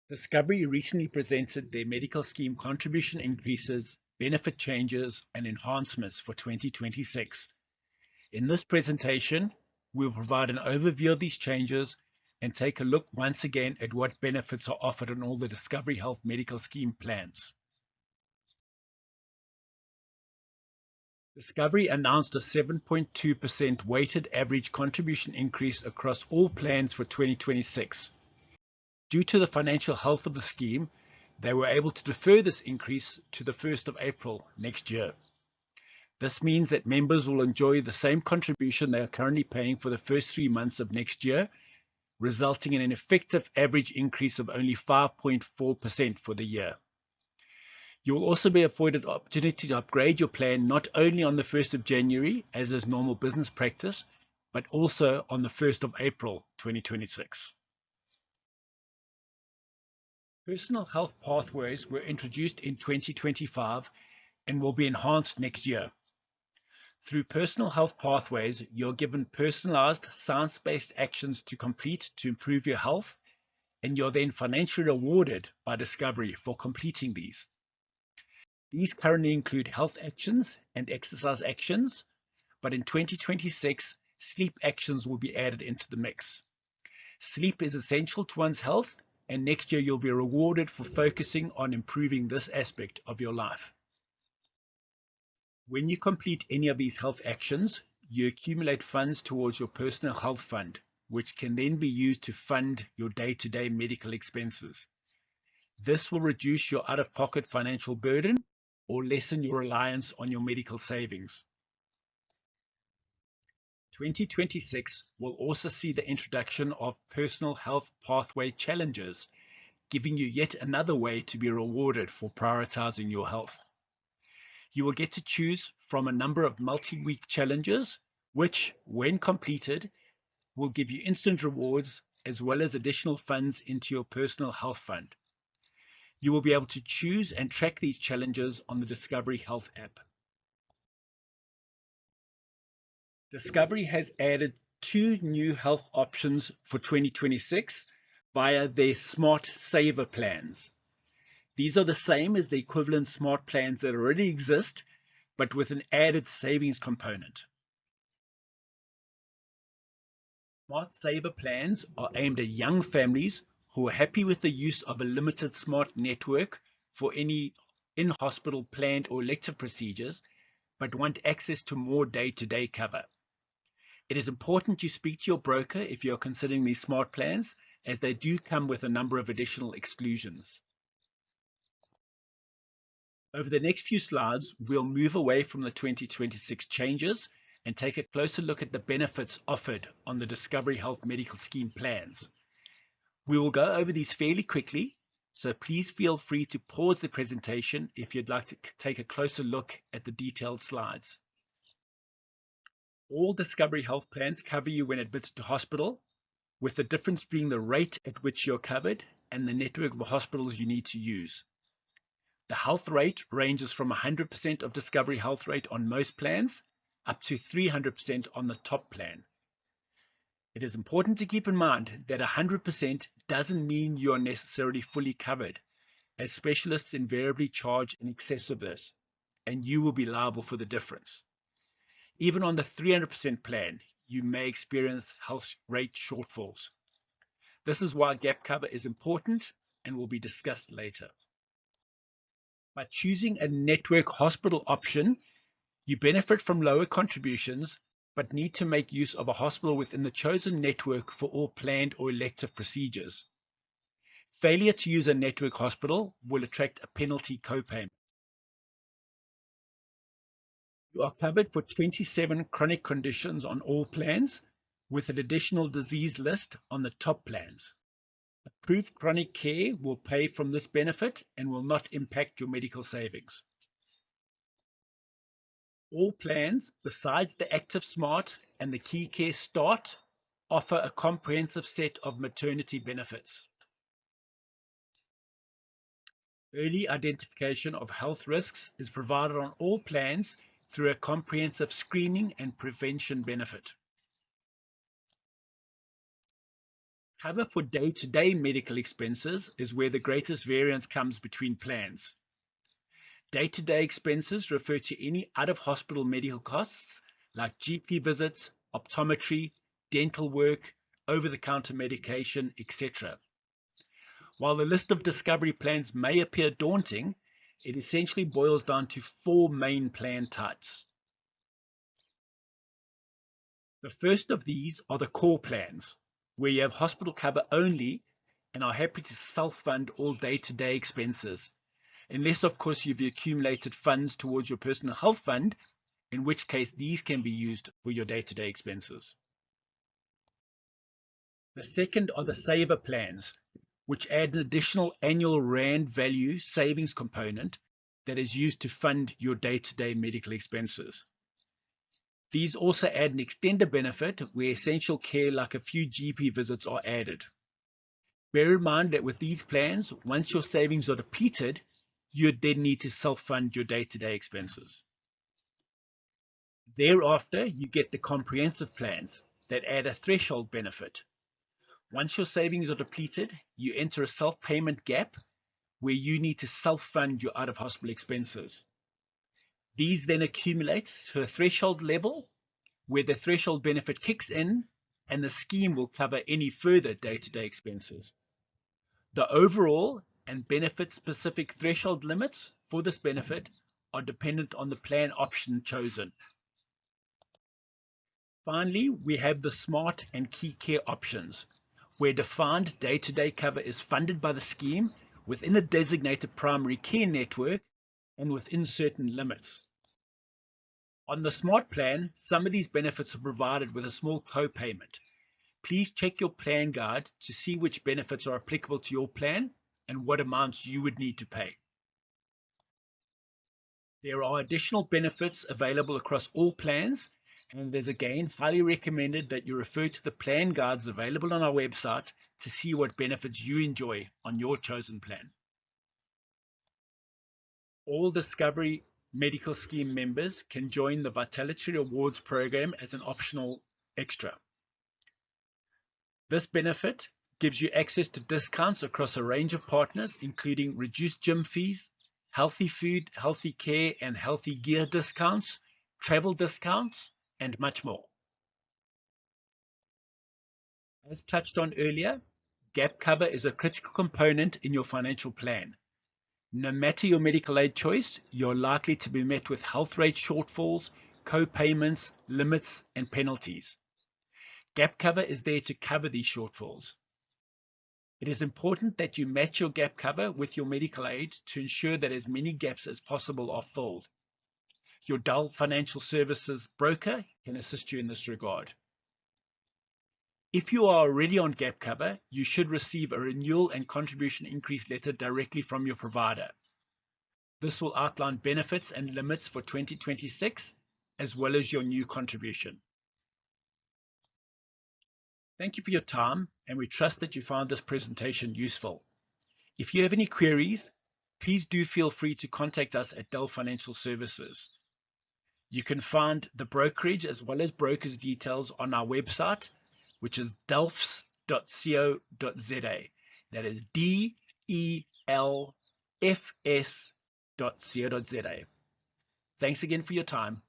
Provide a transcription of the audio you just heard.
Discovery recently presented their medical scheme contribution increases, benefit changes, and enhancements for 2026. In this presentation, we'll provide an overview of these changes and take a look once again at what benefits are offered on all the Discovery Health medical scheme plans. Discovery announced a 7.2% weighted average contribution increase across all plans for 2026. Due to the financial health of the scheme, they were able to defer this increase to the 1st of April next year. This means that members will enjoy the same contribution they are currently paying for the first 3 months of next year, resulting in an effective average increase of only 5.4% for the year. You will also be afforded the opportunity to upgrade your plan not only on the 1st of January, as is normal business practice, but also on the 1st of April 2026. Personal health pathways were introduced in 2025 and will be enhanced next year. Through personal health pathways, you're given personalized, science-based actions to complete to improve your health, and you're then financially rewarded by Discovery for completing these. These currently include health actions and exercise actions, but in 2026, sleep actions will be added into the mix. Sleep is essential to one's health, and next year you'll be rewarded for focusing on improving this aspect of your life. When you complete any of these health actions, you accumulate funds towards your personal health fund, which can then be used to fund your day-to-day medical expenses. This will reduce your out-of-pocket financial burden or lessen your reliance on your medical savings. 2026 will also see the introduction of personal health pathway challenges, giving you yet another way to be rewarded for prioritizing your health. You will get to choose from a number of multi-week challenges, which, when completed, will give you instant rewards as well as additional funds into your personal health fund. You will be able to choose and track these challenges on the Discovery Health app. Discovery has added 2 new health options for 2026 via their Smart Saver plans. These are the same as the equivalent smart plans that already exist, but with an added savings component. Smart Saver plans are aimed at young families who are happy with the use of a limited smart network for any in-hospital planned or elective procedures, but want access to more day-to-day cover. It is important you speak to your broker if you are considering these smart plans, as they do come with a number of additional exclusions. Over the next few slides, we'll move away from the 2026 changes and take a closer look at the benefits offered on the Discovery Health medical scheme plans. We will go over these fairly quickly, so please feel free to pause the presentation if you'd like to take a closer look at the detailed slides. All Discovery Health plans cover you when admitted to hospital, with the difference being the rate at which you're covered and the network of hospitals you need to use. The health rate ranges from 100% of Discovery Health rate on most plans up to 300% on the top plan. It is important to keep in mind that 100% doesn't mean you are necessarily fully covered, as specialists invariably charge in excess of this, and you will be liable for the difference. Even on the 300% plan, you may experience health rate shortfalls. This is why gap cover is important and will be discussed later. By choosing a network hospital option, you benefit from lower contributions, but need to make use of a hospital within the chosen network for all planned or elective procedures. Failure to use a network hospital will attract a penalty copayment. You are covered for 27 chronic conditions on all plans, with an additional disease list on the top plans. Approved chronic care will pay from this benefit and will not impact your medical savings. All plans, besides the Active Smart and the Key Care Start, offer a comprehensive set of maternity benefits. Early identification of health risks is provided on all plans through a comprehensive screening and prevention benefit. Cover for day-to-day medical expenses is where the greatest variance comes between plans. Day-to-day expenses refer to any out-of-hospital medical costs like GP visits, optometry, dental work, over-the-counter medication, etc. While the list of Discovery plans may appear daunting, it essentially boils down to 4 main plan types. The first of these are the core plans, where you have hospital cover only and are happy to self-fund all day-to-day expenses, unless of course you've accumulated funds towards your personal health fund, in which case these can be used for your day-to-day expenses. The second are the saver plans, which add an additional annual rand value savings component that is used to fund your day-to-day medical expenses. These also add an extended benefit where essential care like a few GP visits are added. Bear in mind that with these plans, once your savings are depleted, you then need to self-fund your day-to-day expenses. Thereafter, you get the comprehensive plans that add a threshold benefit. Once your savings are depleted, you enter a self-payment gap where you need to self-fund your out-of-hospital expenses. These then accumulate to a threshold level where the threshold benefit kicks in and the scheme will cover any further day-to-day expenses. The overall and benefit-specific threshold limits for this benefit are dependent on the plan option chosen. Finally, we have the smart and key care options, where defined day-to-day cover is funded by the scheme within a designated primary care network and within certain limits. On the smart plan, some of these benefits are provided with a small co-payment. Please check your plan guide to see which benefits are applicable to your plan and what amounts you would need to pay. There are additional benefits available across all plans, and it is again highly recommended that you refer to the plan guides available on our website to see what benefits you enjoy on your chosen plan. All Discovery Medical Scheme members can join the Vitality Rewards program as an optional extra. This benefit gives you access to discounts across a range of partners, including reduced gym fees, healthy food, healthy care, and healthy gear discounts, travel discounts, and much more. As touched on earlier, gap cover is a critical component in your financial plan. No matter your medical aid choice, you're likely to be met with health rate shortfalls, co-payments, limits, and penalties. Gap cover is there to cover these shortfalls. It is important that you match your gap cover with your medical aid to ensure that as many gaps as possible are filled. Your Dell Financial Services broker can assist you in this regard. If you are already on gap cover, you should receive a renewal and contribution increase letter directly from your provider. This will outline benefits and limits for 2026, as well as your new contribution. Thank you for your time, and we trust that you found this presentation useful. If you have any queries, please do feel free to contact us at Dell Financial Services. You can find the brokerage as well as brokers' details on our website, which is delfs.co.za. That is DELFS.co.za. Thanks again for your time.